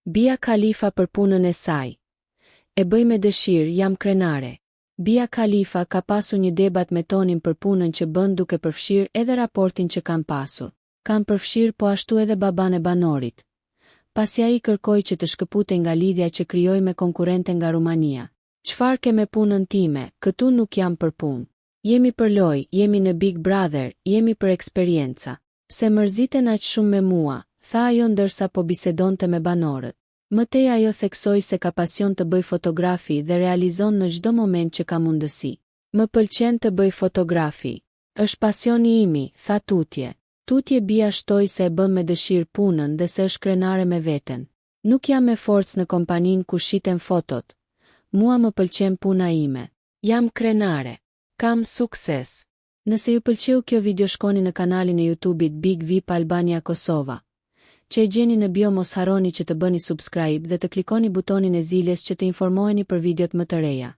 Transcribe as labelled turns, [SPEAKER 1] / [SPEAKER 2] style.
[SPEAKER 1] Bia Khalifa për punën e saj. E bëj me dëshirë, jam krenare. Bia Khalifa ka pasur një debat me Tonin për punën që bën duke përfshirë edhe raportin që kanë pasur. Kanë përfshirë po ashtu edhe baban e banorit. Pasi ai kërkoi që të shkëputej nga lidhja që krijoi me konkurrente nga Rumania. Çfarë ke me punën time, këtu nuk jam për punë. Jemi për lojë, jemi në Big Brother, jemi për eksperjenca. Pse mërziten aq shumë me mua, tha ajo ndërsa po bisedonte me banorët. Më tej ajo theksoi se ka pasion të bëj fotografi dhe realizon në çdo moment që ka mundësi. Më pëlqen të bëj fotografi. Është pasioni imi, tha Tutje. Tutje Bia shtoi se e bën me dëshirë punën dhe se është krenare me veten. Nuk jam me forcë në kompaninë ku shiten fotot. Mua më pëlqen puna ime. Jam krenare. Kam sukses. Nëse ju pëlqeu kjo video shkoni në kanalin e YouTube-it Big VIP Albania Kosova. Që e gjeni në bio mos harroni që të bëni subscribe dhe të klikoni butonin e ziljes që të informoheni për videot më të reja.